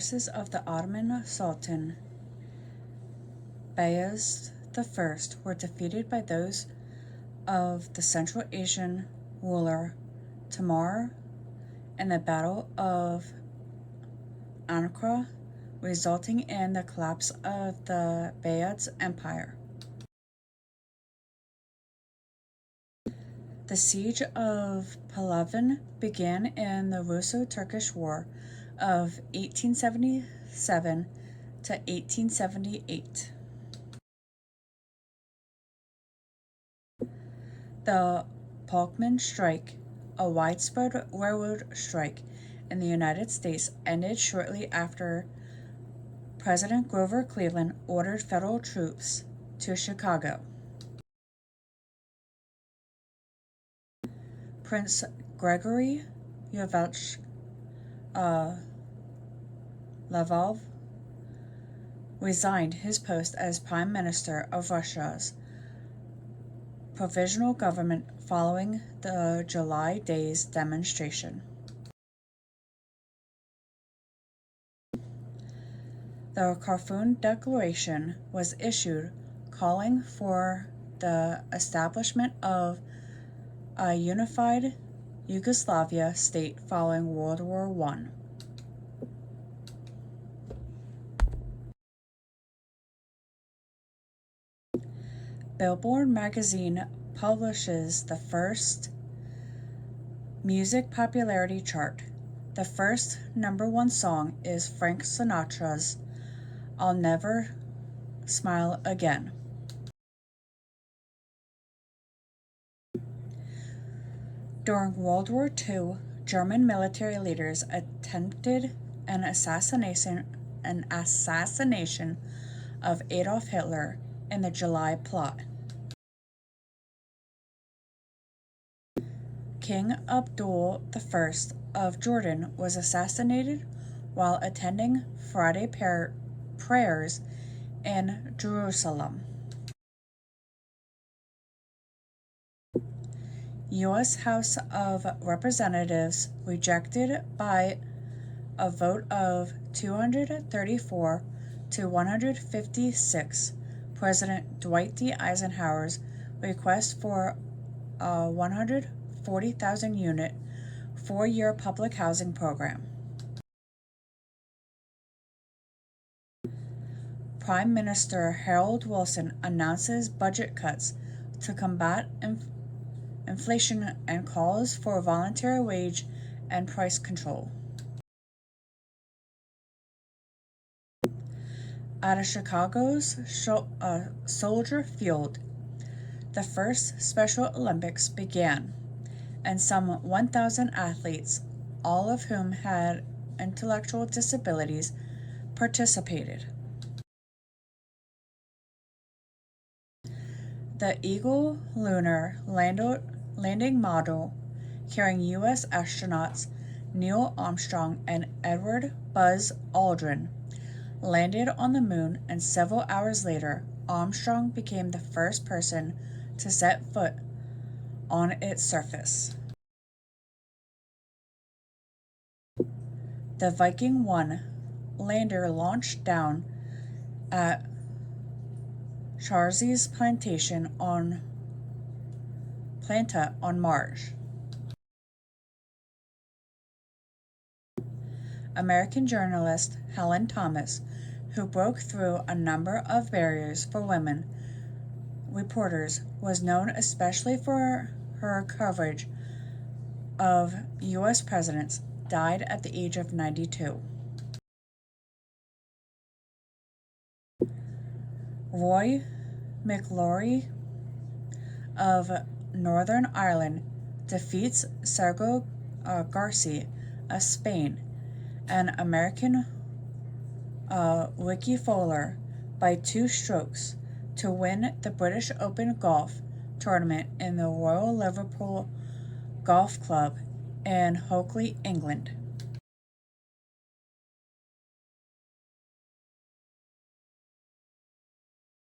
forces of the Ottoman Sultan Bayezid I were defeated by those of the Central Asian ruler Timur in the Battle of Ankara, resulting in the collapse of the Bayezid Empire. The siege of Palawan began in the Russo-Turkish War of 1877 to 1878. The Polkman Strike, a widespread railroad strike in the United States, ended shortly after President Grover Cleveland ordered federal troops to Chicago. Prince Gregory Yavovich Lavov resigned his post as Prime Minister of Russia's provisional government following the July Days demonstration. The Khartoum Declaration was issued calling for the establishment of a unified Yugoslavia state following World War I. Billboard magazine publishes the first music popularity chart. The first #1 song is Frank Sinatra's I'll Never Smile Again. During World War II, German military leaders attempted an assassination of Adolf Hitler in the July Plot. King Abdul I of Jordan was assassinated while attending Friday prayers in Jerusalem. U.S. House of Representatives rejected by a vote of 234 to 156 President Dwight D. Eisenhower's request for a 140,000 unit 4-year public housing program. Prime Minister Harold Wilson announces budget cuts to combat inflation and calls for voluntary wage and price control. At Chicago's Soldier Field, the first Special Olympics began, and some 1,000 athletes, all of whom had intellectual disabilities, participated. The Eagle lunar landing module carrying U.S. astronauts Neil Armstrong and Edward Buzz Aldrin landed on the moon, and several hours later, Armstrong became the first person to set foot on its surface. The Viking 1 lander launched down at Charles's Planta on Mars. American journalist Helen Thomas, who broke through a number of barriers for women reporters, was known especially for her coverage of U.S. presidents, died at the age of 92. Roy McIlroy of Northern Ireland defeats Sergio Garcia of Spain and American Rickie Fowler by 2 strokes to win the British Open golf tournament in the Royal Liverpool Golf Club in Hockley, England.